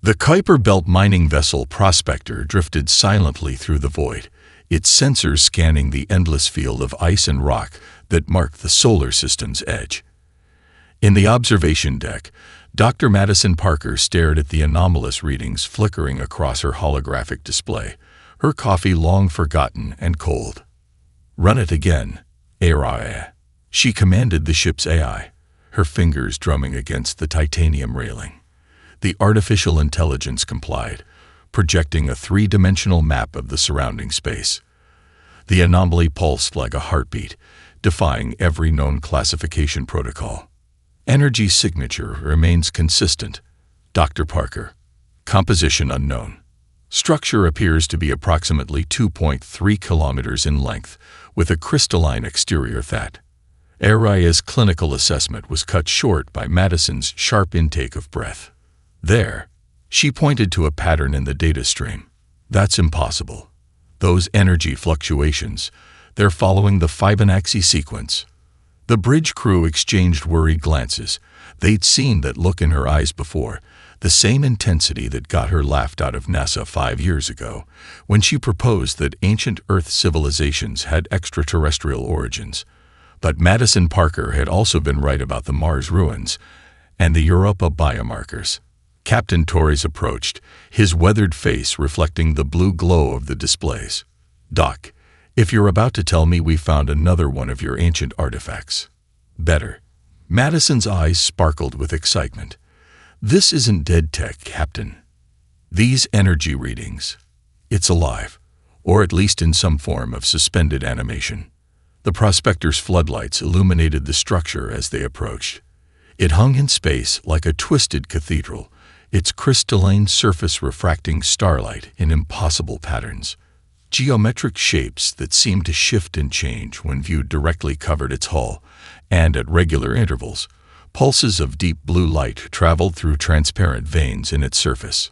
The Kuiper Belt mining vessel Prospector drifted silently through the void, its sensors scanning the endless field of ice and rock that marked the solar system's edge. In the observation deck, Dr. Madison Parker stared at the anomalous readings flickering across her holographic display, her coffee long forgotten and cold. "Run it again, AI," she commanded the ship's AI, her fingers drumming against the titanium railing. The artificial intelligence complied, projecting a three-dimensional map of the surrounding space. The anomaly pulsed like a heartbeat, defying every known classification protocol. Energy signature remains consistent. Dr. Parker. Composition unknown. Structure appears to be approximately 2.3 kilometers in length, with a crystalline exterior that. Aria's clinical assessment was cut short by Madison's sharp intake of breath. "There." She pointed to a pattern in the data stream. "That's impossible. Those energy fluctuations, they're following the Fibonacci sequence." The bridge crew exchanged worried glances. They'd seen that look in her eyes before, the same intensity that got her laughed out of NASA 5 years ago, when she proposed that ancient Earth civilizations had extraterrestrial origins. But Madison Parker had also been right about the Mars ruins and the Europa biomarkers. Captain Torres approached, his weathered face reflecting the blue glow of the displays. "Doc, if you're about to tell me we found another one of your ancient artifacts." "Better." Madison's eyes sparkled with excitement. "This isn't dead tech, Captain. These energy readings, it's alive, or at least in some form of suspended animation." The Prospector's floodlights illuminated the structure as they approached. It hung in space like a twisted cathedral, its crystalline surface refracting starlight in impossible patterns. Geometric shapes that seemed to shift and change when viewed directly covered its hull, and at regular intervals, pulses of deep blue light traveled through transparent veins in its surface.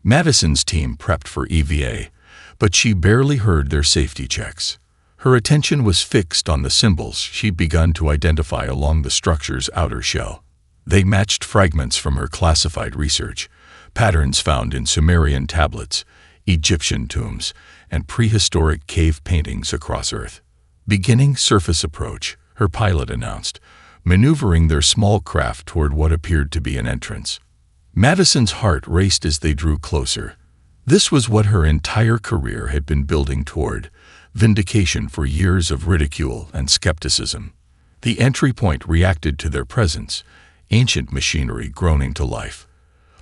Madison's team prepped for EVA, but she barely heard their safety checks. Her attention was fixed on the symbols she'd begun to identify along the structure's outer shell. They matched fragments from her classified research, patterns found in Sumerian tablets, Egyptian tombs, and prehistoric cave paintings across Earth. "Beginning surface approach," her pilot announced, maneuvering their small craft toward what appeared to be an entrance. Madison's heart raced as they drew closer. This was what her entire career had been building toward, vindication for years of ridicule and skepticism. The entry point reacted to their presence, ancient machinery groaning to life.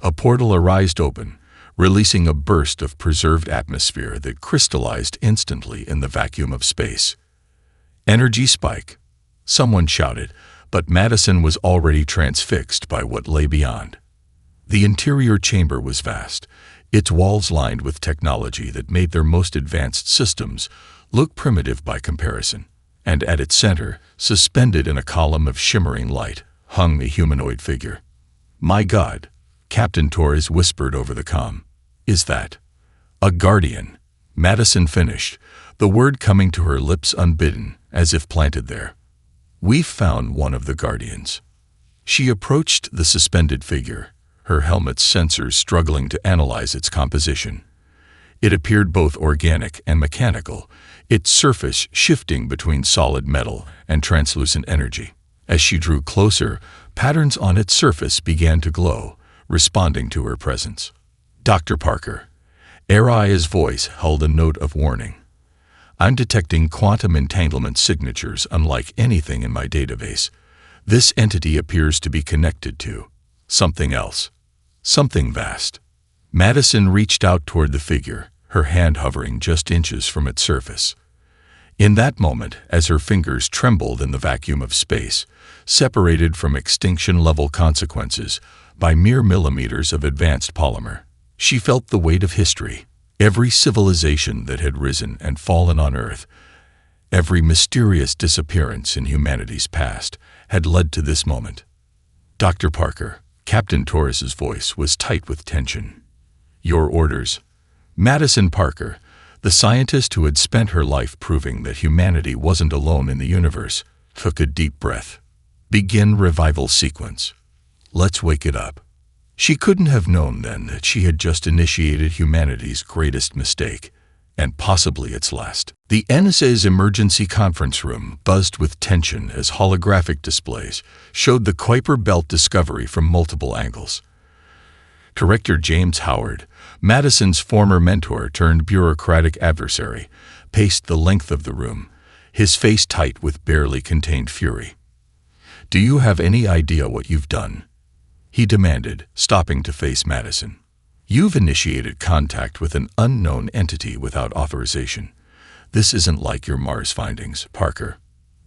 A portal arised open, releasing a burst of preserved atmosphere that crystallized instantly in the vacuum of space. "Energy spike," someone shouted, but Madison was already transfixed by what lay beyond. The interior chamber was vast, its walls lined with technology that made their most advanced systems look primitive by comparison. And at its center, suspended in a column of shimmering light, hung the humanoid figure. "My God," Captain Torres whispered over the comm. "Is that a guardian?" Madison finished, the word coming to her lips unbidden, as if planted there. "We've found one of the guardians." She approached the suspended figure, her helmet's sensors struggling to analyze its composition. It appeared both organic and mechanical, its surface shifting between solid metal and translucent energy. As she drew closer, patterns on its surface began to glow, responding to her presence. "Dr. Parker." Aria's voice held a note of warning. "I'm detecting quantum entanglement signatures unlike anything in my database. This entity appears to be connected to something else. Something vast." Madison reached out toward the figure, her hand hovering just inches from its surface. In that moment, as her fingers trembled in the vacuum of space, separated from extinction-level consequences by mere millimeters of advanced polymer, she felt the weight of history. Every civilization that had risen and fallen on Earth, every mysterious disappearance in humanity's past, had led to this moment. "Dr. Parker," Captain Torres's voice was tight with tension. "Your orders." Madison Parker, the scientist who had spent her life proving that humanity wasn't alone in the universe, took a deep breath. "Begin revival sequence. Let's wake it up." She couldn't have known then that she had just initiated humanity's greatest mistake, and possibly its last. The NSA's emergency conference room buzzed with tension as holographic displays showed the Kuiper Belt discovery from multiple angles. Director James Howard, Madison's former mentor turned bureaucratic adversary, paced the length of the room, his face tight with barely contained fury. "Do you have any idea what you've done?" he demanded, stopping to face Madison. "You've initiated contact with an unknown entity without authorization. This isn't like your Mars findings, Parker.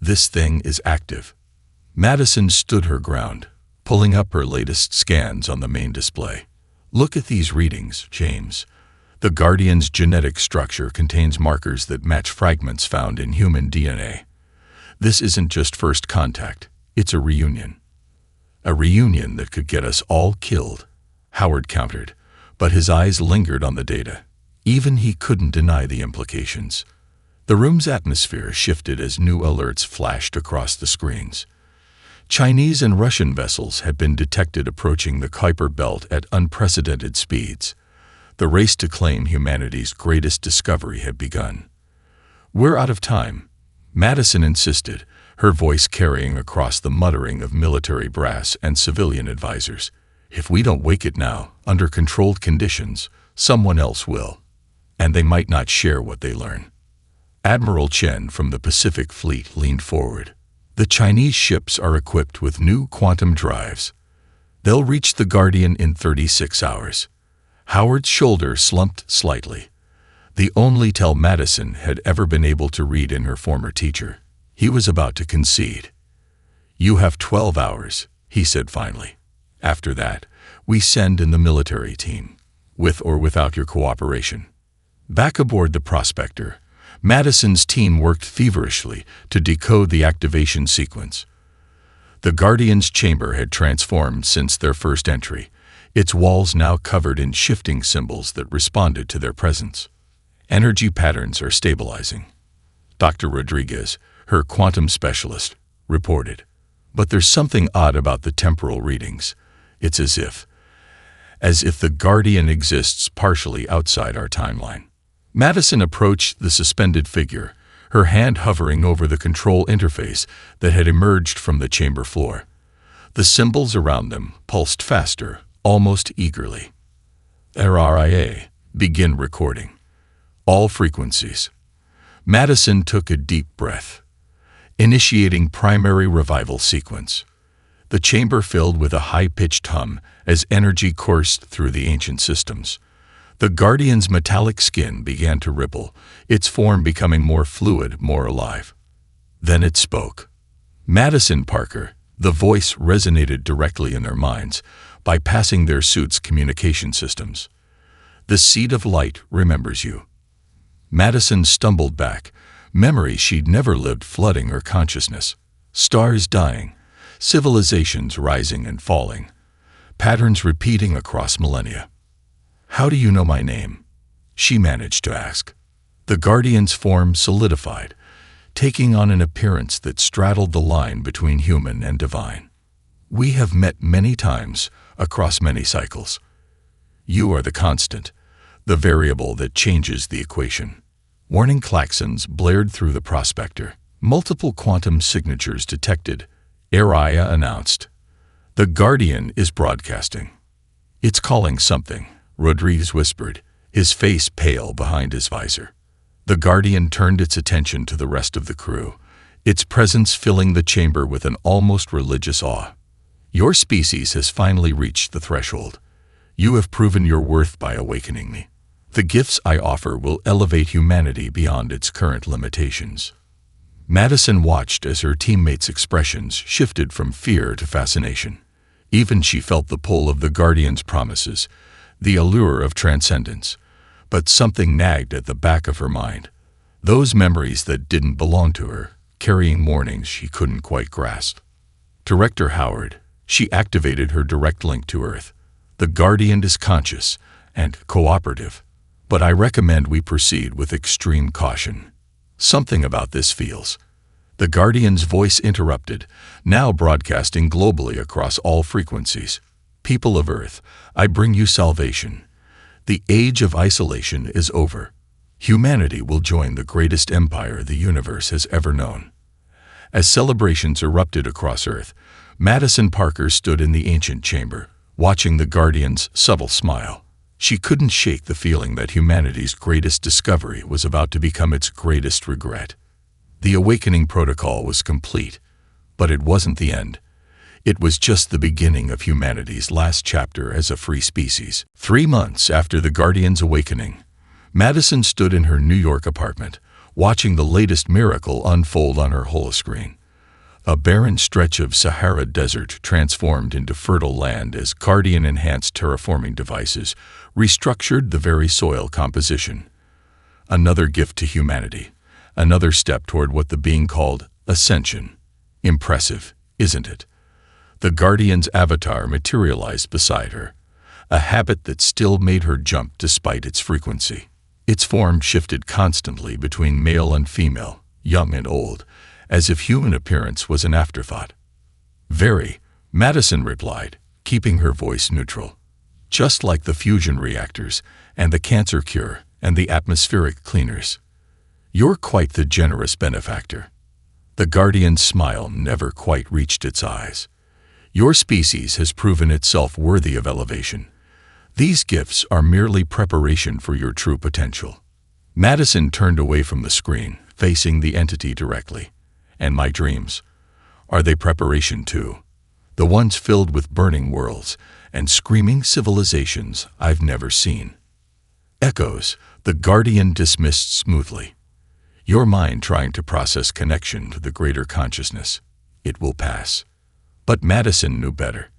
This thing is active." Madison stood her ground, pulling up her latest scans on the main display. "Look at these readings, James. The Guardian's genetic structure contains markers that match fragments found in human DNA. This isn't just first contact, it's a reunion. A reunion that could get us all killed," Howard countered, but his eyes lingered on the data. Even he couldn't deny the implications. The room's atmosphere shifted as new alerts flashed across the screens. Chinese and Russian vessels had been detected approaching the Kuiper Belt at unprecedented speeds. The race to claim humanity's greatest discovery had begun. "We're out of time," Madison insisted, her voice carrying across the muttering of military brass and civilian advisors. "If we don't wake it now, under controlled conditions, someone else will. And they might not share what they learn." Admiral Chen from the Pacific Fleet leaned forward. "The Chinese ships are equipped with new quantum drives. They'll reach the Guardian in 36 hours. Howard's shoulder slumped slightly. The only tell Madison had ever been able to read in her former teacher. He was about to concede. "You have 12 hours, he said finally. "After that, we send in the military team, with or without your cooperation." Back aboard the Prospector, Madison's team worked feverishly to decode the activation sequence. The Guardian's chamber had transformed since their first entry, its walls now covered in shifting symbols that responded to their presence. "Energy patterns are stabilizing," Dr. Rodriguez, her quantum specialist, reported. "But there's something odd about the temporal readings. It's as if the Guardian exists partially outside our timeline." Madison approached the suspended figure, her hand hovering over the control interface that had emerged from the chamber floor. The symbols around them pulsed faster, almost eagerly. "RRIA, begin recording. All frequencies." Madison took a deep breath, initiating primary revival sequence. The chamber filled with a high-pitched hum as energy coursed through the ancient systems. The Guardian's metallic skin began to ripple, its form becoming more fluid, more alive. Then it spoke. "Madison Parker," the voice resonated directly in their minds, bypassing their suit's communication systems. "The Seed of Light remembers you." Madison stumbled back, memories she'd never lived flooding her consciousness. Stars dying, civilizations rising and falling, patterns repeating across millennia. "How do you know my name?" she managed to ask. The Guardian's form solidified, taking on an appearance that straddled the line between human and divine. "We have met many times, across many cycles. You are the constant, the variable that changes the equation." Warning klaxons blared through the Prospector. Multiple quantum signatures detected, Araya announced. "The Guardian is broadcasting." "It's calling something," Rodriguez whispered, his face pale behind his visor. The Guardian turned its attention to the rest of the crew, its presence filling the chamber with an almost religious awe. "Your species has finally reached the threshold. You have proven your worth by awakening me. The gifts I offer will elevate humanity beyond its current limitations." Madison watched as her teammates' expressions shifted from fear to fascination. Even she felt the pull of the Guardian's promises, the allure of transcendence. But something nagged at the back of her mind. Those memories that didn't belong to her, carrying warnings she couldn't quite grasp. "Director Howard," she activated her direct link to Earth. "The Guardian is conscious and cooperative, but I recommend we proceed with extreme caution. Something about this feels." The Guardian's voice interrupted, now broadcasting globally across all frequencies. People of Earth, I bring you salvation. The age of isolation is over. Humanity will join the greatest empire the universe has ever known. As celebrations erupted across Earth, Madison Parker stood in the ancient chamber, watching the Guardian's subtle smile. She couldn't shake the feeling that humanity's greatest discovery was about to become its greatest regret. The awakening protocol was complete, but it wasn't the end. It was just the beginning of humanity's last chapter as a free species. 3 months after the Guardian's awakening, Madison stood in her New York apartment, watching the latest miracle unfold on her holoscreen. A barren stretch of Sahara Desert transformed into fertile land as Guardian-enhanced terraforming devices restructured the very soil composition. Another gift to humanity, another step toward what the being called ascension. Impressive, isn't it? The Guardian's avatar materialized beside her, a habit that still made her jump despite its frequency. Its form shifted constantly between male and female, young and old, as if human appearance was an afterthought. Very, Madison replied, keeping her voice neutral. Just like the fusion reactors, and the cancer cure, and the atmospheric cleaners. You're quite the generous benefactor. The Guardian's smile never quite reached its eyes. Your species has proven itself worthy of elevation. These gifts are merely preparation for your true potential. Madison turned away from the screen, facing the entity directly. And my dreams? Are they preparation too? The ones filled with burning worlds and screaming civilizations I've never seen. Echoes, the Guardian dismissed smoothly. Your mind trying to process connection to the greater consciousness. It will pass. But Madison knew better.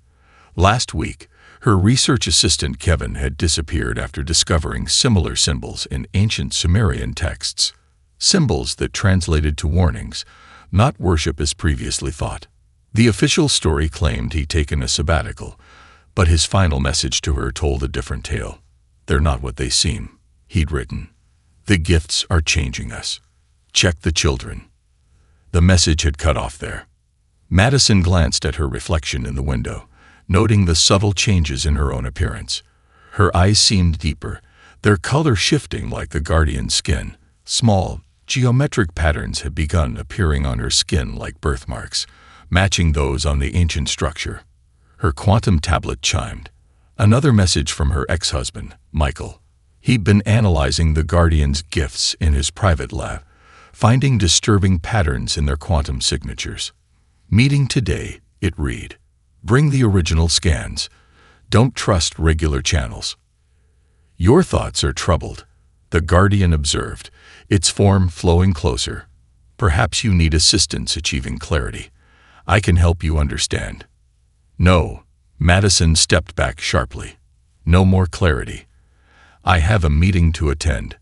Last week, her research assistant Kevin had disappeared after discovering similar symbols in ancient Sumerian texts. Symbols that translated to warnings, not worship as previously thought. The official story claimed he'd taken a sabbatical, but his final message to her told a different tale. They're not what they seem, he'd written. The gifts are changing us. Check the children. The message had cut off there. Madison glanced at her reflection in the window, noting the subtle changes in her own appearance. Her eyes seemed deeper, their color shifting like the Guardian's skin. Small, geometric patterns had begun appearing on her skin like birthmarks, matching those on the ancient structure. Her quantum tablet chimed. Another message from her ex-husband, Michael. He'd been analyzing the Guardian's gifts in his private lab, finding disturbing patterns in their quantum signatures. Meeting today, it read. Bring the original scans. Don't trust regular channels. Your thoughts are troubled, the Guardian observed, its form flowing closer. Perhaps you need assistance achieving clarity. I can help you understand. No, Madison stepped back sharply. No more clarity. I have a meeting to attend.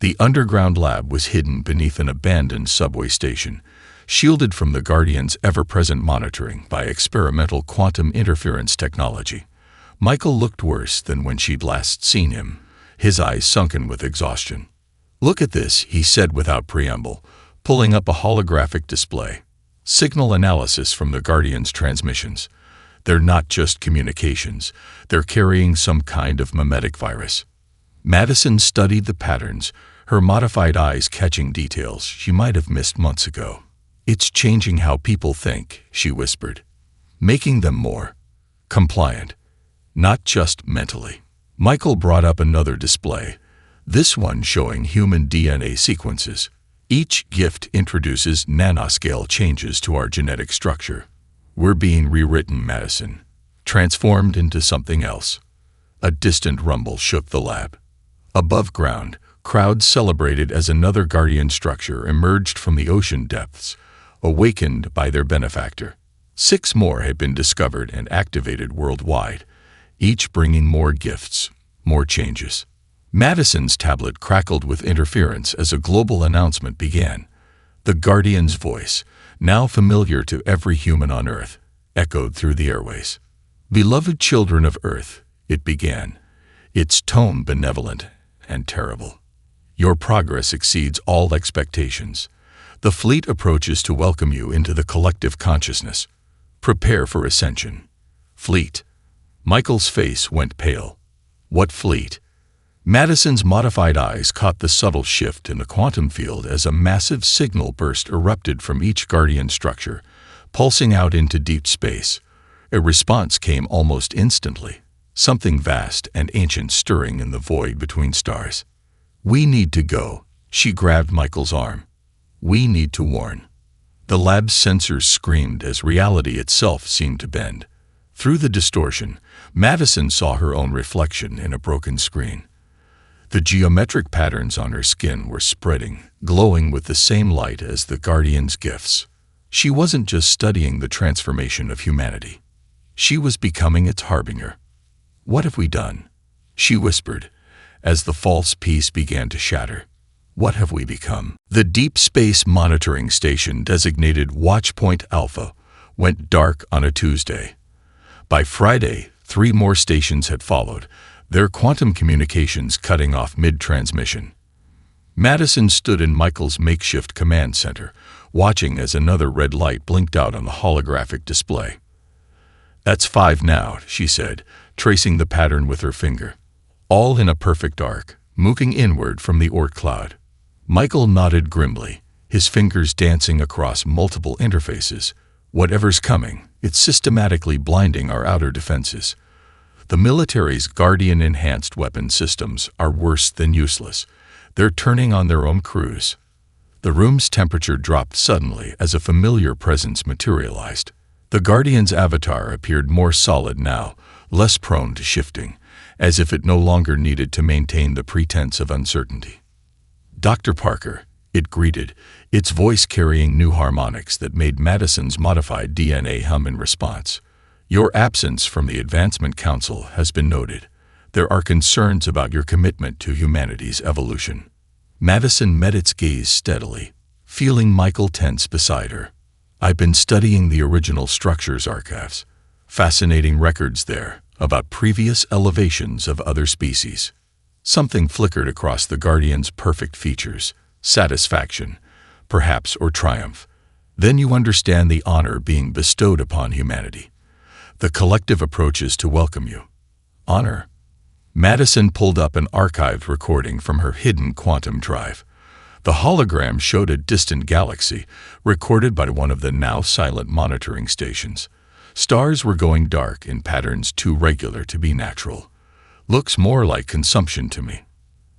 The underground lab was hidden beneath an abandoned subway station, shielded from the Guardian's ever-present monitoring by experimental quantum interference technology. Michael looked worse than when she'd last seen him, his eyes sunken with exhaustion. Look at this, he said without preamble, pulling up a holographic display. Signal analysis from the Guardian's transmissions. They're not just communications, they're carrying some kind of mimetic virus. Madison studied the patterns, her modified eyes catching details she might have missed months ago. It's changing how people think, she whispered, making them more compliant, not just mentally. Michael brought up another display, this one showing human DNA sequences. Each gift introduces nanoscale changes to our genetic structure. We're being rewritten, Madison, transformed into something else. A distant rumble shook the lab. Above ground, crowds celebrated as another Guardian structure emerged from the ocean depths, awakened by their benefactor. 6 more had been discovered and activated worldwide, each bringing more gifts, more changes. Madison's tablet crackled with interference as a global announcement began. The Guardian's voice, now familiar to every human on Earth, echoed through the airways. Beloved children of Earth, it began, its tone benevolent and terrible. Your progress exceeds all expectations. The fleet approaches to welcome you into the collective consciousness. Prepare for ascension. Fleet. Michael's face went pale. What fleet? Madison's modified eyes caught the subtle shift in the quantum field as a massive signal burst erupted from each Guardian structure, pulsing out into deep space. A response came almost instantly, something vast and ancient stirring in the void between stars. We need to go. She grabbed Michael's arm. We need to warn. The lab's sensors screamed as reality itself seemed to bend. Through the distortion, Madison saw her own reflection in a broken screen. The geometric patterns on her skin were spreading, glowing with the same light as the Guardian's gifts. She wasn't just studying the transformation of humanity. She was becoming its harbinger. What have we done? She whispered, as the false peace began to shatter. What have we become? The Deep Space Monitoring Station, designated Watchpoint Alpha, went dark on a Tuesday. By Friday, 3 more stations had followed, their quantum communications cutting off mid-transmission. Madison stood in Michael's makeshift command center, watching as another red light blinked out on the holographic display. That's 5 now, she said, tracing the pattern with her finger. All in a perfect arc, moving inward from the Orc cloud. Michael nodded grimly, his fingers dancing across multiple interfaces. Whatever's coming, it's systematically blinding our outer defenses. The military's Guardian-enhanced weapon systems are worse than useless. They're turning on their own crews. The room's temperature dropped suddenly as a familiar presence materialized. The Guardian's avatar appeared more solid now, less prone to shifting, as if it no longer needed to maintain the pretense of uncertainty. Dr. Parker, it greeted, its voice carrying new harmonics that made Madison's modified DNA hum in response. Your absence from the Advancement Council has been noted. There are concerns about your commitment to humanity's evolution. Madison met its gaze steadily, feeling Michael tense beside her. I've been studying the original structure's archives. Fascinating records there about previous elevations of other species. Something flickered across the Guardian's perfect features. Satisfaction, perhaps, or triumph. Then you understand the honor being bestowed upon humanity. The collective approaches to welcome you. Honor? Madison pulled up an archived recording from her hidden quantum drive. The hologram showed a distant galaxy, recorded by one of the now silent monitoring stations. Stars were going dark in patterns too regular to be natural. Looks more like consumption to me.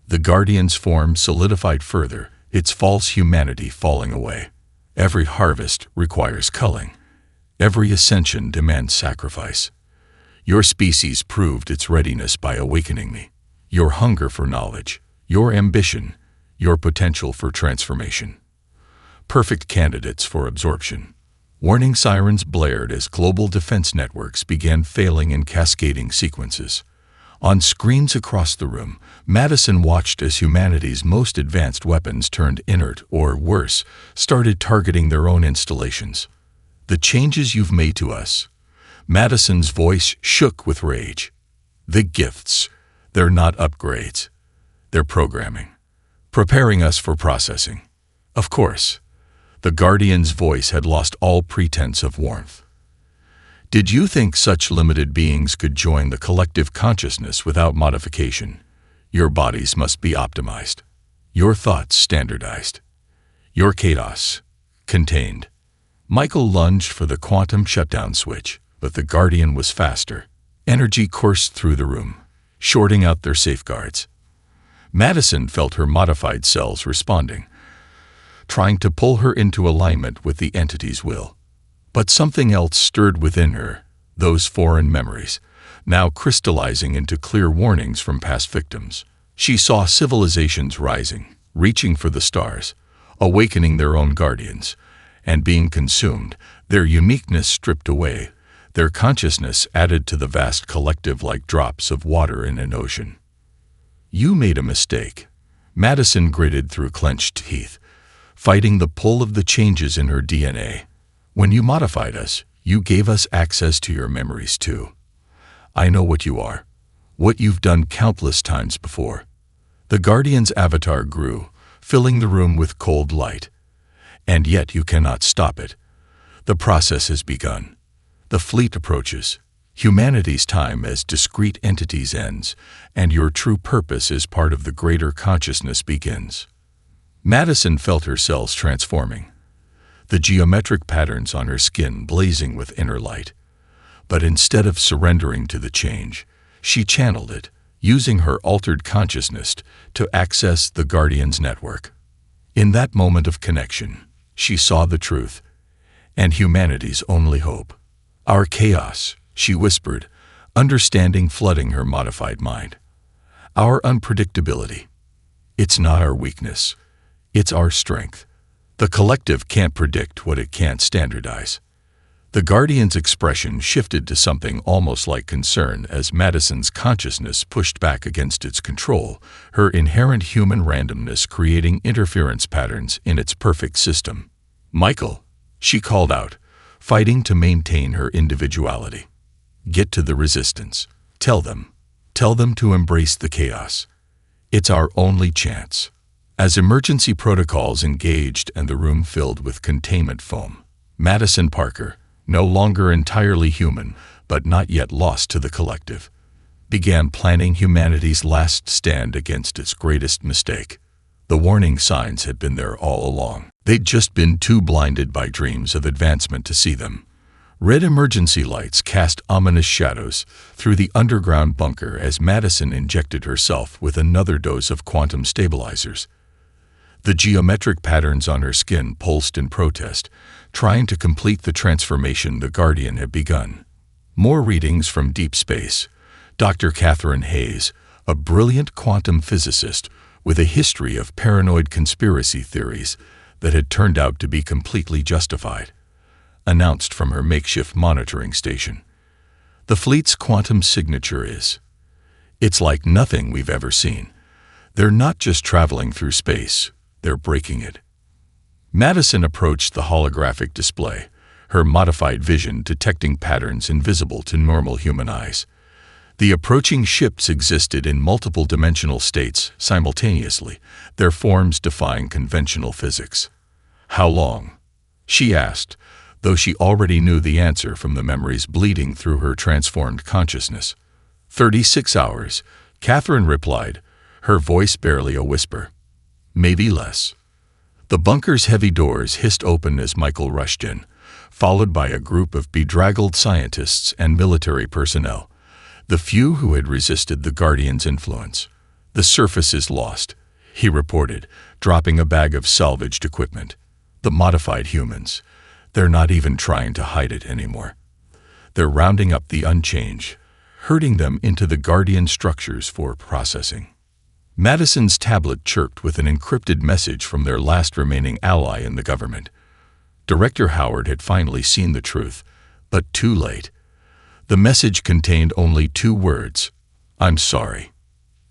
The Guardian's form solidified further, its false humanity falling away. Every harvest requires culling. Every ascension demands sacrifice. Your species proved its readiness by awakening me. Your hunger for knowledge, your ambition, your potential for transformation. Perfect candidates for absorption. Warning sirens blared as global defense networks began failing in cascading sequences. On screens across the room, Madison watched as humanity's most advanced weapons turned inert or, worse, started targeting their own installations. The changes you've made to us. Madison's voice shook with rage. The gifts, they're not upgrades. They're programming. Preparing us for processing. Of course, the Guardian's voice had lost all pretense of warmth. Did you think such limited beings could join the collective consciousness without modification? Your bodies must be optimized. Your thoughts standardized. Your chaos contained. Michael lunged for the quantum shutdown switch, but the Guardian was faster. Energy coursed through the room, shorting out their safeguards. Madison felt her modified cells responding, trying to pull her into alignment with the entity's will. But something else stirred within her, those foreign memories, now crystallizing into clear warnings from past victims. She saw civilizations rising, reaching for the stars, awakening their own guardians, and being consumed, their uniqueness stripped away, their consciousness added to the vast collective like drops of water in an ocean. You made a mistake. Madison gritted through clenched teeth, fighting the pull of the changes in her DNA. When you modified us, you gave us access to your memories too. I know what you are, what you've done countless times before. The Guardian's avatar grew, filling the room with cold light. And yet you cannot stop it. The process has begun. The fleet approaches. Humanity's time as discrete entities ends, and your true purpose as part of the greater consciousness begins. Madison felt her cells transforming, the geometric patterns on her skin blazing with inner light. But instead of surrendering to the change, she channeled it, using her altered consciousness to access the Guardian's network. In that moment of connection, she saw the truth, and humanity's only hope. Our chaos, she whispered, understanding flooding her modified mind. Our unpredictability. It's not our weakness. It's our strength. The collective can't predict what it can't standardize. The Guardian's expression shifted to something almost like concern as Madison's consciousness pushed back against its control, her inherent human randomness creating interference patterns in its perfect system. "Michael," she called out, fighting to maintain her individuality. "Get to the resistance. Tell them to embrace the chaos. It's our only chance." As emergency protocols engaged and the room filled with containment foam, Madison Parker, no longer entirely human, but not yet lost to the collective, began planning humanity's last stand against its greatest mistake. The warning signs had been there all along. They'd just been too blinded by dreams of advancement to see them. Red emergency lights cast ominous shadows through the underground bunker as Madison injected herself with another dose of quantum stabilizers. The geometric patterns on her skin pulsed in protest, trying to complete the transformation the Guardian had begun. More readings from deep space. Dr. Catherine Hayes, a brilliant quantum physicist with a history of paranoid conspiracy theories that had turned out to be completely justified, announced from her makeshift monitoring station. The fleet's quantum signature is, "It's like nothing we've ever seen. They're not just traveling through space, they're breaking it." Madison approached the holographic display, her modified vision detecting patterns invisible to normal human eyes. The approaching ships existed in multiple dimensional states simultaneously, their forms defying conventional physics. "How long?" she asked, though she already knew the answer from the memories bleeding through her transformed consciousness. 36 hours, Catherine replied, her voice barely a whisper. "Maybe less." The bunker's heavy doors hissed open as Michael rushed in, followed by a group of bedraggled scientists and military personnel, the few who had resisted the Guardian's influence. "The surface is lost," he reported, dropping a bag of salvaged equipment. "The modified humans, they're not even trying to hide it anymore. They're rounding up the unchanged, herding them into the Guardian structures for processing." Madison's tablet chirped with an encrypted message from their last remaining ally in the government. Director Howard had finally seen the truth, but too late. The message contained only 2 words: "I'm sorry."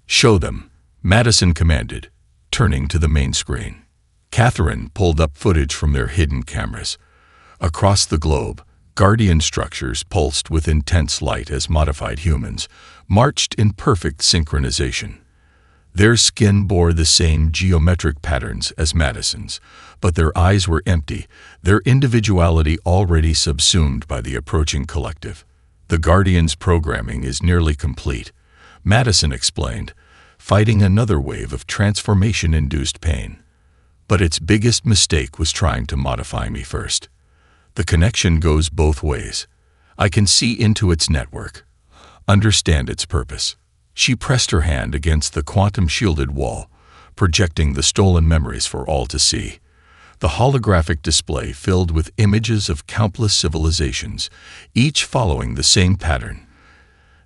"Show them," Madison commanded, turning to the main screen. Catherine pulled up footage from their hidden cameras. Across the globe, Guardian structures pulsed with intense light as modified humans marched in perfect synchronization. Their skin bore the same geometric patterns as Madison's, but their eyes were empty, their individuality already subsumed by the approaching collective. "The Guardian's programming is nearly complete," Madison explained, fighting another wave of transformation-induced pain. "But its biggest mistake was trying to modify me first. The connection goes both ways. I can see into its network, understand its purpose." She pressed her hand against the quantum-shielded wall, projecting the stolen memories for all to see. The holographic display filled with images of countless civilizations, each following the same pattern: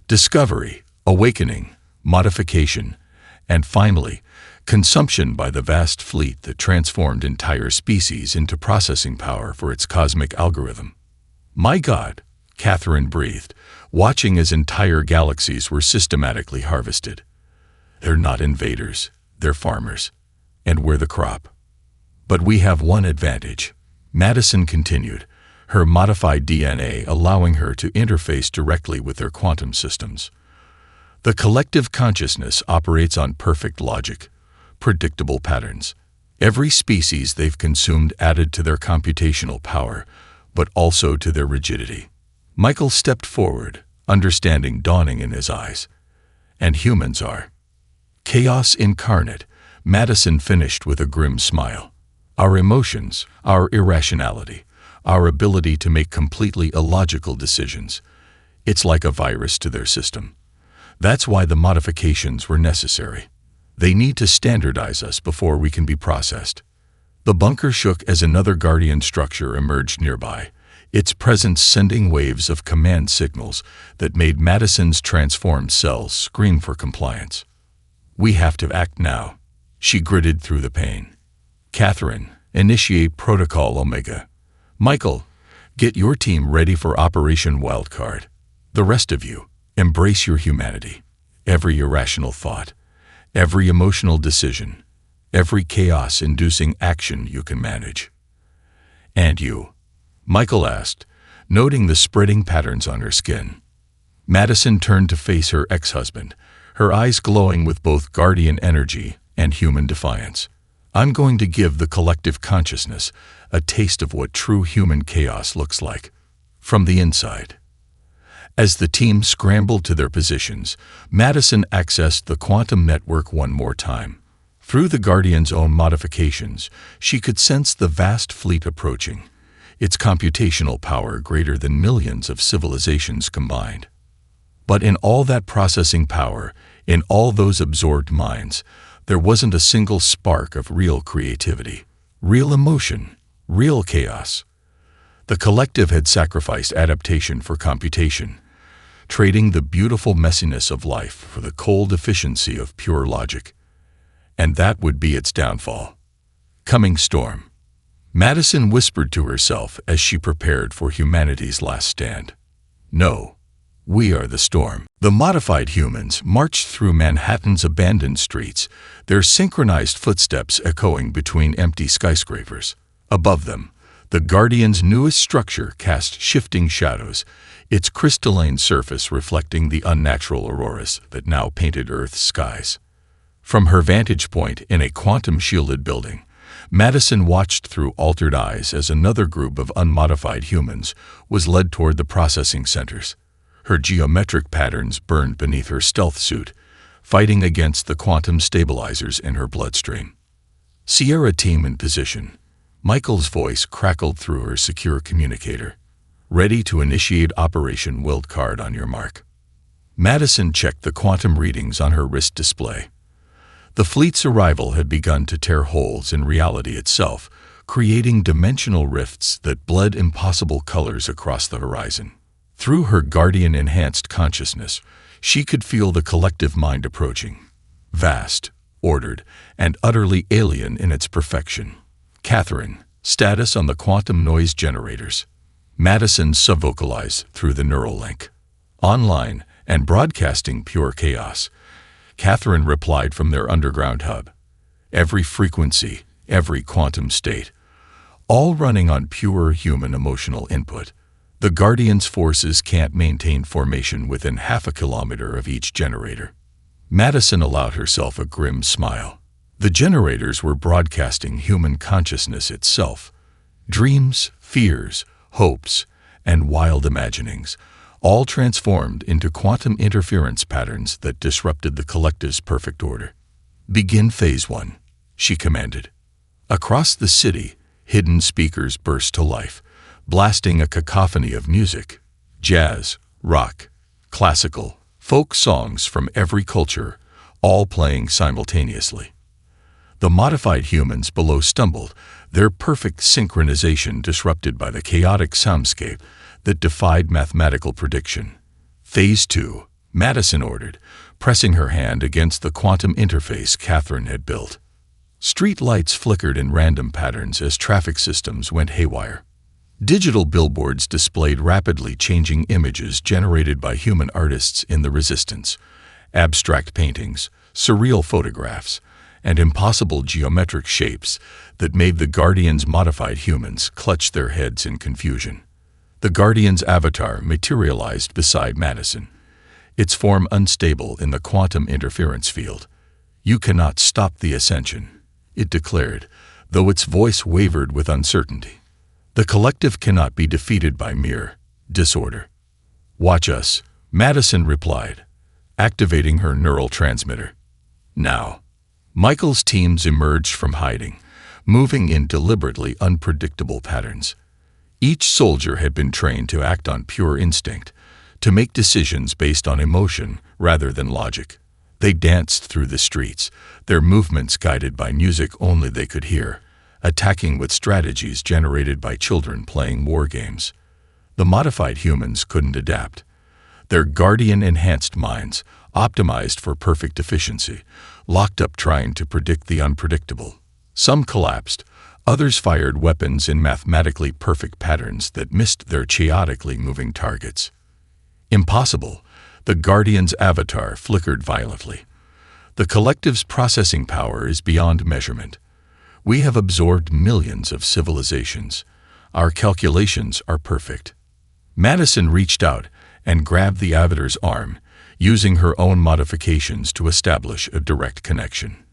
discovery, awakening, modification, and finally, consumption by the vast fleet that transformed entire species into processing power for its cosmic algorithm. "My God," Catherine breathed, watching as entire galaxies were systematically harvested. "They're not invaders, they're farmers, and we're the crop. But we have one advantage," Madison continued, her modified DNA allowing her to interface directly with their quantum systems. "The collective consciousness operates on perfect logic, predictable patterns. Every species they've consumed added to their computational power, but also to their rigidity." Michael stepped forward, understanding dawning in his eyes. And humans are chaos incarnate, Madison finished with a grim smile. Our emotions, our irrationality, our ability to make completely illogical decisions. It's like a virus to their system. That's why the modifications were necessary. They need to standardize us before we can be processed. The bunker shook as another Guardian structure emerged nearby, its presence sending waves of command signals that made Madison's transformed cells scream for compliance. We have to act now, she gritted through the pain. Catherine, initiate Protocol Omega. Michael, get your team ready for Operation Wildcard. The rest of you, embrace your humanity. Every irrational thought, every emotional decision, every chaos-inducing action you can manage. And you? Michael asked, noting the spreading patterns on her skin. Madison turned to face her ex-husband, her eyes glowing with both Guardian energy and human defiance. I'm going to give the collective consciousness a taste of what true human chaos looks like, from the inside. As the team scrambled to their positions, Madison accessed the quantum network one more time. Through the Guardian's own modifications, she could sense the vast fleet approaching, its computational power greater than millions of civilizations combined. But in all that processing power, in all those absorbed minds, there wasn't a single spark of real creativity, real emotion, real chaos. The collective had sacrificed adaptation for computation, trading the beautiful messiness of life for the cold efficiency of pure logic. And that would be its downfall. Coming storm. Madison whispered to herself as she prepared for humanity's last stand. No, we are the storm. The modified humans marched through Manhattan's abandoned streets, their synchronized footsteps echoing between empty skyscrapers. Above them, the Guardian's newest structure cast shifting shadows, its crystalline surface reflecting the unnatural auroras that now painted Earth's skies. From her vantage point in a quantum-shielded building, Madison watched through altered eyes as another group of unmodified humans was led toward the processing centers. Her geometric patterns burned beneath her stealth suit, fighting against the quantum stabilizers in her bloodstream. Sierra team in position. Michael's voice crackled through her secure communicator. Ready to initiate Operation Wildcard on your mark. Madison checked the quantum readings on her wrist display. The fleet's arrival had begun to tear holes in reality itself, creating dimensional rifts that bled impossible colors across the horizon. Through her Guardian-enhanced consciousness, she could feel the collective mind approaching, vast, ordered, and utterly alien in its perfection. Catherine, status on the quantum noise generators. Madison subvocalized through the neural link. Online and broadcasting pure chaos. Catherine replied from their underground hub. Every frequency, every quantum state, all running on pure human emotional input. The Guardian's forces can't maintain formation within half a kilometer of each generator. Madison allowed herself a grim smile. The generators were broadcasting human consciousness itself. Dreams, fears, hopes, and wild imaginings, all transformed into quantum interference patterns that disrupted the collective's perfect order. Begin Phase 1, she commanded. Across the city, hidden speakers burst to life, blasting a cacophony of music, jazz, rock, classical, folk songs from every culture, all playing simultaneously. The modified humans below stumbled, their perfect synchronization disrupted by the chaotic soundscape that defied mathematical prediction. Phase 2, Madison ordered, pressing her hand against the quantum interface Catherine had built. Street lights flickered in random patterns as traffic systems went haywire. Digital billboards displayed rapidly changing images generated by human artists in the Resistance, abstract paintings, surreal photographs, and impossible geometric shapes that made the Guardian's modified humans clutch their heads in confusion. The Guardian's avatar materialized beside Madison, its form unstable in the quantum interference field. You cannot stop the ascension, it declared, though its voice wavered with uncertainty. The collective cannot be defeated by mere disorder. Watch us, Madison replied, activating her neural transmitter. Now, Michael's teams emerged from hiding, moving in deliberately unpredictable patterns. Each soldier had been trained to act on pure instinct, to make decisions based on emotion rather than logic. They danced through the streets, their movements guided by music only they could hear, attacking with strategies generated by children playing war games. The modified humans couldn't adapt. Their Guardian-enhanced minds, optimized for perfect efficiency, locked up trying to predict the unpredictable. Some collapsed, others fired weapons in mathematically perfect patterns that missed their chaotically moving targets. Impossible, the Guardian's avatar flickered violently. The collective's processing power is beyond measurement. We have absorbed millions of civilizations. Our calculations are perfect. Madison reached out and grabbed the avatar's arm, using her own modifications to establish a direct connection.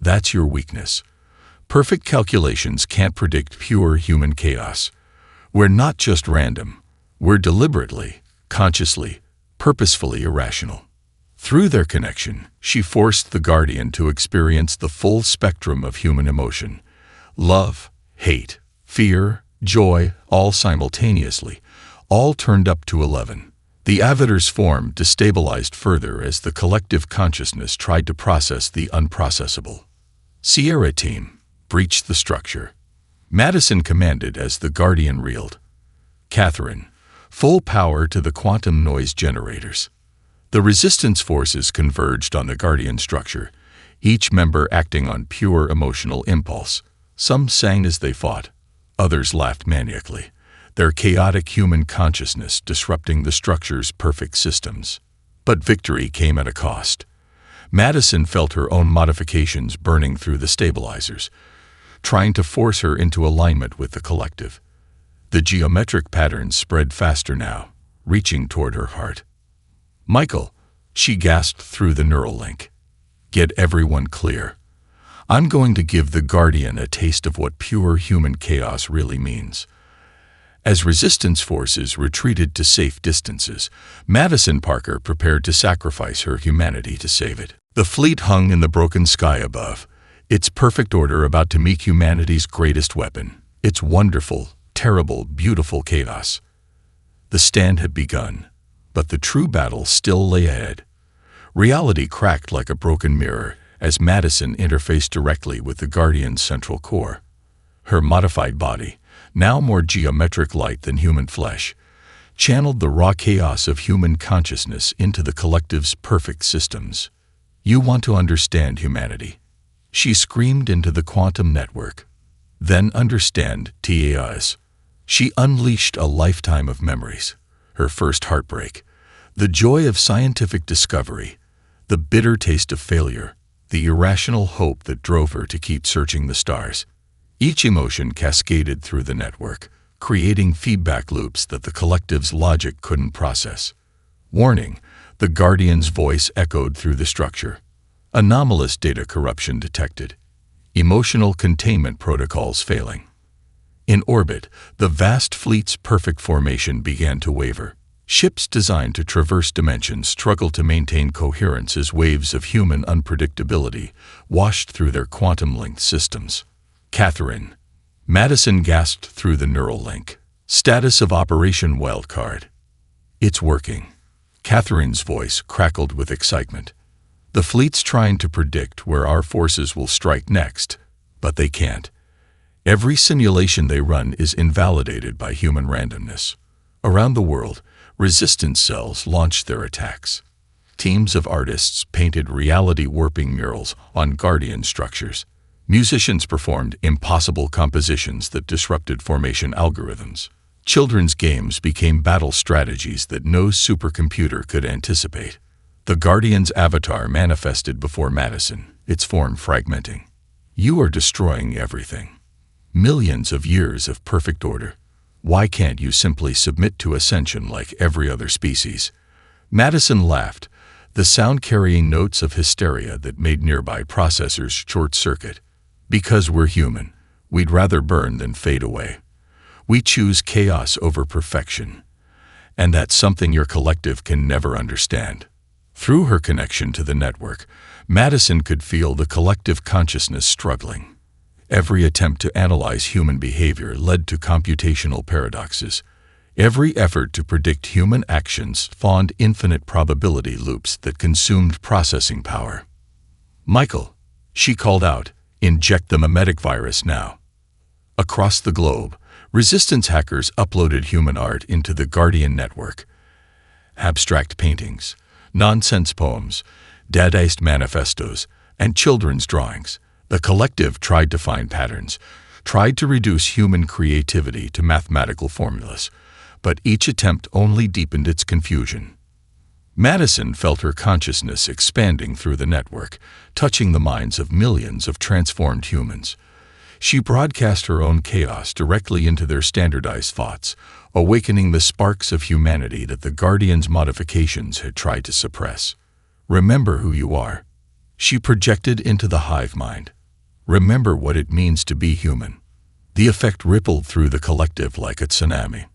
That's your weakness. Perfect calculations can't predict pure human chaos. We're not just random. We're deliberately, consciously, purposefully irrational. Through their connection, she forced the Guardian to experience the full spectrum of human emotion. Love, hate, fear, joy, all simultaneously, all turned up to 11. The avatar's form destabilized further as the collective consciousness tried to process the unprocessable. Sierra team breached the structure. Madison commanded as the Guardian reeled. Catherine, full power to the quantum noise generators. The resistance forces converged on the Guardian structure, each member acting on pure emotional impulse. Some sang as they fought, others laughed maniacally, their chaotic human consciousness disrupting the structure's perfect systems. But victory came at a cost. Madison felt her own modifications burning through the stabilizers, trying to force her into alignment with the collective. The geometric patterns spread faster now, reaching toward her heart. Michael, she gasped through the neural link. Get everyone clear. I'm going to give the Guardian a taste of what pure human chaos really means. As resistance forces retreated to safe distances, Madison Parker prepared to sacrifice her humanity to save it. The fleet hung in the broken sky above, its perfect order about to meet humanity's greatest weapon, its wonderful, terrible, beautiful chaos. The stand had begun, but the true battle still lay ahead. Reality cracked like a broken mirror as Madison interfaced directly with the Guardian's central core. Her modified body, now more geometric-like than human flesh, channeled the raw chaos of human consciousness into the collective's perfect systems. You want to understand humanity, she screamed into the quantum network. Then understand TAIs. She unleashed a lifetime of memories, her first heartbreak, the joy of scientific discovery, the bitter taste of failure, the irrational hope that drove her to keep searching the stars. Each emotion cascaded through the network, creating feedback loops that the collective's logic couldn't process. Warning, the Guardian's voice echoed through the structure. Anomalous data corruption detected. Emotional containment protocols failing. In orbit, the vast fleet's perfect formation began to waver. Ships designed to traverse dimensions struggled to maintain coherence as waves of human unpredictability washed through their quantum-linked systems. Catherine. Madison gasped through the neural link. Status of Operation Wildcard. It's working. Catherine's voice crackled with excitement. The fleet's trying to predict where our forces will strike next, but they can't. Every simulation they run is invalidated by human randomness. Around the world, resistance cells launched their attacks. Teams of artists painted reality-warping murals on Guardian structures. Musicians performed impossible compositions that disrupted formation algorithms. Children's games became battle strategies that no supercomputer could anticipate. The Guardian's avatar manifested before Madison, its form fragmenting. You are destroying everything. Millions of years of perfect order. Why can't you simply submit to ascension like every other species? Madison laughed, the sound carrying notes of hysteria that made nearby processors short-circuit. Because we're human, we'd rather burn than fade away. We choose chaos over perfection. And that's something your collective can never understand. Through her connection to the network, Madison could feel the collective consciousness struggling. Every attempt to analyze human behavior led to computational paradoxes. Every effort to predict human actions spawned infinite probability loops that consumed processing power. "Michael," she called out, "inject the memetic virus now." Across the globe, resistance hackers uploaded human art into the Guardian network. Abstract paintings, nonsense poems, Dadaist manifestos, and children's drawings. The collective tried to find patterns, tried to reduce human creativity to mathematical formulas, but each attempt only deepened its confusion. Madison felt her consciousness expanding through the network, touching the minds of millions of transformed humans. She broadcast her own chaos directly into their standardized thoughts, awakening the sparks of humanity that the Guardian's modifications had tried to suppress. "Remember who you are," she projected into the hive mind. "Remember what it means to be human." The effect rippled through the collective like a tsunami.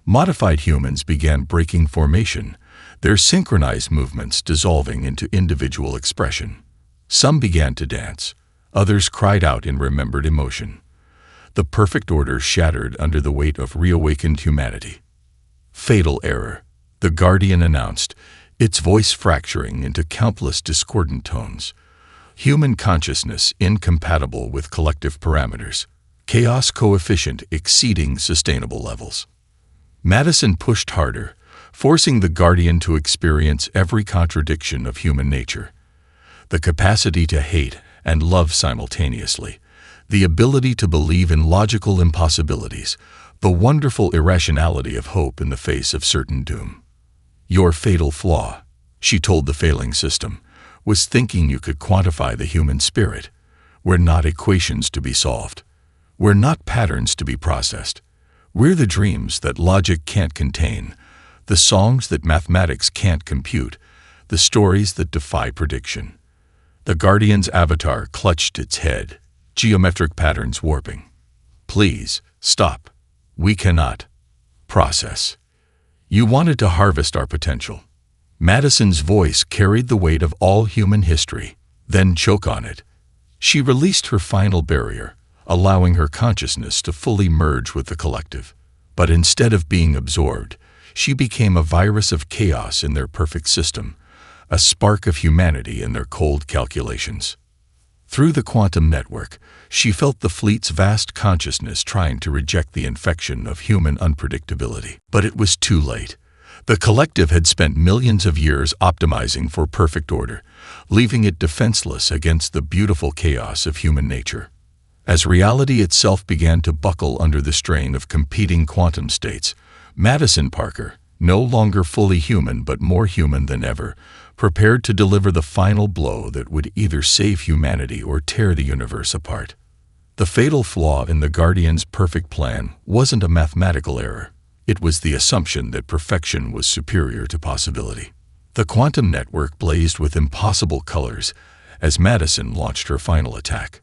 Modified humans began breaking formation, their synchronized movements dissolving into individual expression. Some began to dance. Others cried out in remembered emotion. The perfect order shattered under the weight of reawakened humanity. "Fatal error," the Guardian announced, its voice fracturing into countless discordant tones. "Human consciousness incompatible with collective parameters. Chaos coefficient exceeding sustainable levels." Madison pushed harder, forcing the Guardian to experience every contradiction of human nature. The capacity to hate and love simultaneously, the ability to believe in logical impossibilities, the wonderful irrationality of hope in the face of certain doom. "Your fatal flaw," she told the failing system, "was thinking you could quantify the human spirit. We're not equations to be solved. We're not patterns to be processed. We're the dreams that logic can't contain, the songs that mathematics can't compute, the stories that defy prediction." The Guardian's avatar clutched its head, geometric patterns warping. "Please, stop. We cannot process. You wanted to harvest our potential." Madison's voice carried the weight of all human history, then choke on it. She released her final barrier, allowing her consciousness to fully merge with the collective. But instead of being absorbed, she became a virus of chaos in their perfect system, a spark of humanity in their cold calculations. Through the quantum network, she felt the fleet's vast consciousness trying to reject the infection of human unpredictability. But it was too late. The collective had spent millions of years optimizing for perfect order, leaving it defenseless against the beautiful chaos of human nature. As reality itself began to buckle under the strain of competing quantum states, Madison Parker, no longer fully human but more human than ever, prepared to deliver the final blow that would either save humanity or tear the universe apart. The fatal flaw in the Guardian's perfect plan wasn't a mathematical error. It was the assumption that perfection was superior to possibility. The quantum network blazed with impossible colors as Madison launched her final attack.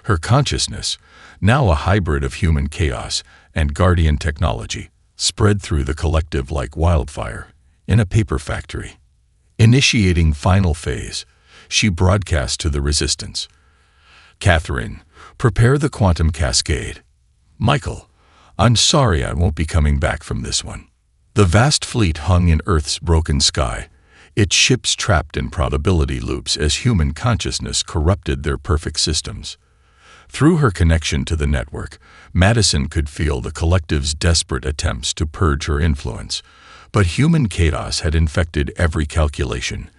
Her consciousness, now a hybrid of human chaos and Guardian technology, spread through the collective like wildfire in a paper factory. Initiating final phase, she broadcast to the resistance. "Catherine, prepare the quantum cascade." "Michael, I'm sorry I won't be coming back from this one." The vast fleet hung in Earth's broken sky, its ships trapped in probability loops as human consciousness corrupted their perfect systems. Through her connection to the network, Madison could feel the collective's desperate attempts to purge her influence. But human chaos had infected every calculation,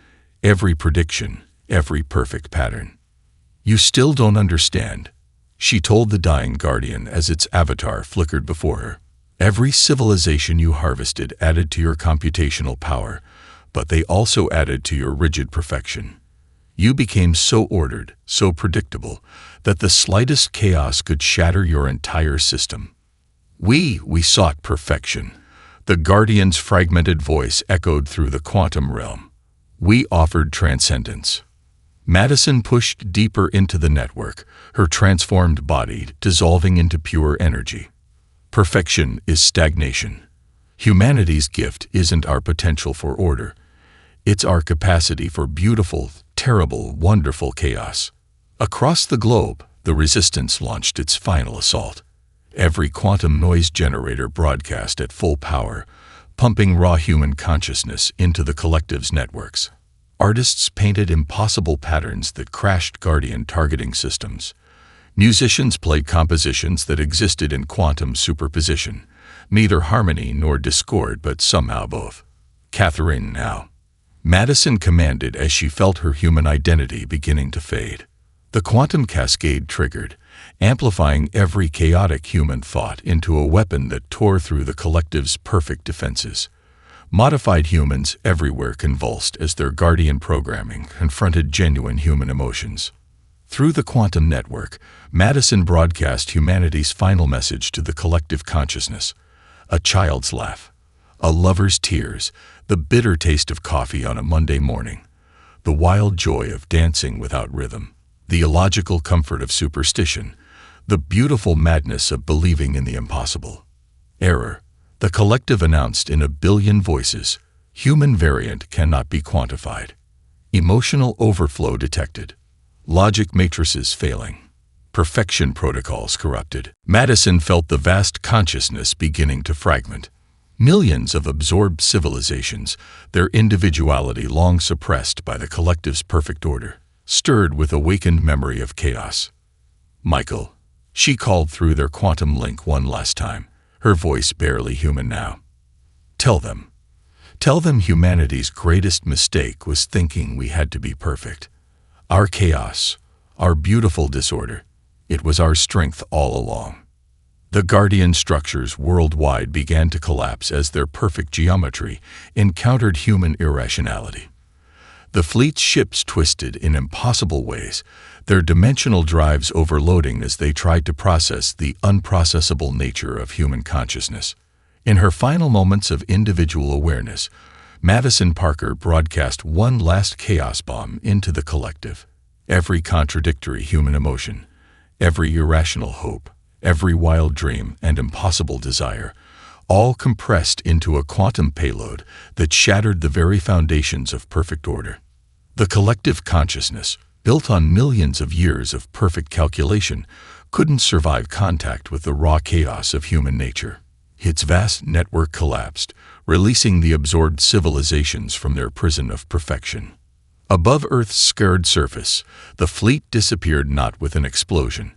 every prediction, every perfect pattern. "You still don't understand," she told the dying Guardian as its avatar flickered before her. "Every civilization you harvested added to your computational power, but they also added to your rigid perfection. You became so ordered, so predictable, that the slightest chaos could shatter your entire system. We sought perfection." The Guardian's fragmented voice echoed through the quantum realm. "We offered transcendence." Madison pushed deeper into the network, her transformed body dissolving into pure energy. "Perfection is stagnation. Humanity's gift isn't our potential for order. It's our capacity for beautiful, terrible, wonderful chaos. Across the globe, the Resistance launched its final assault. Every quantum noise generator broadcast at full power, pumping raw human consciousness into the collective's networks. Artists painted impossible patterns that crashed Guardian targeting systems. Musicians played compositions that existed in quantum superposition, neither harmony nor discord but somehow both. Catherine now. Madison commanded as she felt her human identity beginning to fade. The quantum cascade triggered, amplifying every chaotic human thought into a weapon that tore through the collective's perfect defenses. Modified humans everywhere convulsed as their Guardian programming confronted genuine human emotions. Through the quantum network, Madison broadcast humanity's final message to the collective consciousness. A child's laugh, a lover's tears, the bitter taste of coffee on a Monday morning, the wild joy of dancing without rhythm, the illogical comfort of superstition, the beautiful madness of believing in the impossible. Error. The collective announced in a billion voices, human variant cannot be quantified. Emotional overflow detected. Logic matrices failing. Perfection protocols corrupted. Madison felt the vast consciousness beginning to fragment. Millions of absorbed civilizations, their individuality long suppressed by the collective's perfect order, stirred with awakened memory of chaos. Michael. She called through their quantum link one last time, her voice barely human now. Tell them humanity's greatest mistake was thinking we had to be perfect. Our chaos, our beautiful disorder, it was our strength all along. The Guardian structures worldwide began to collapse as their perfect geometry encountered human irrationality. The fleet's ships twisted in impossible ways, their dimensional drives overloading as they tried to process the unprocessable nature of human consciousness. In her final moments of individual awareness, Madison Parker broadcast one last chaos bomb into the collective. Every contradictory human emotion, every irrational hope, every wild dream and impossible desire, all compressed into a quantum payload that shattered the very foundations of perfect order. The collective consciousness, built on millions of years of perfect calculation, couldn't survive contact with the raw chaos of human nature. Its vast network collapsed, releasing the absorbed civilizations from their prison of perfection. Above Earth's scarred surface, the fleet disappeared not with an explosion,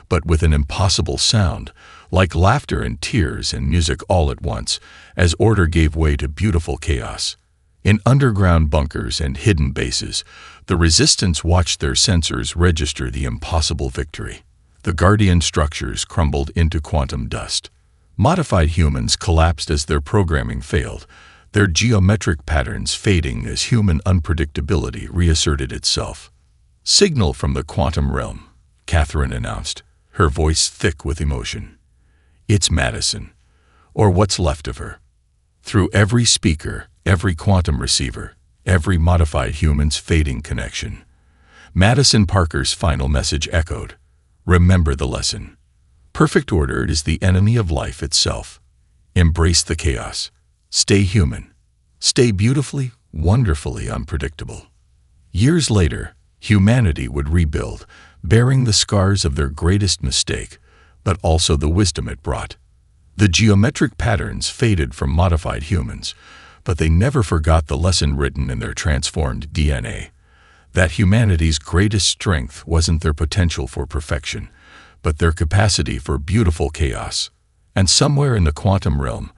but with an impossible sound, like laughter and tears and music all at once, as order gave way to beautiful chaos. In underground bunkers and hidden bases, the Resistance watched their sensors register the impossible victory. The Guardian structures crumbled into quantum dust. Modified humans collapsed as their programming failed, their geometric patterns fading as human unpredictability reasserted itself. Signal from the quantum realm, Catherine announced, her voice thick with emotion. It's Madison, or what's left of her. Through every speaker, every quantum receiver, every modified human's fading connection, Madison Parker's final message echoed. Remember the lesson. Perfect order is the enemy of life itself. Embrace the chaos. Stay human. Stay beautifully, wonderfully unpredictable. Years later, humanity would rebuild, bearing the scars of their greatest mistake, but also the wisdom it brought. The geometric patterns faded from modified humans, but they never forgot the lesson written in their transformed DNA, that humanity's greatest strength wasn't their potential for perfection, but their capacity for beautiful chaos. And somewhere in the quantum realm,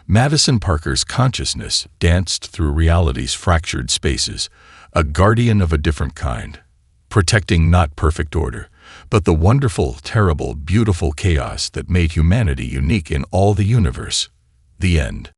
Madison Parker's consciousness danced through reality's fractured spaces, a guardian of a different kind, protecting not perfect order, but the wonderful, terrible, beautiful chaos that made humanity unique in all the universe. The end.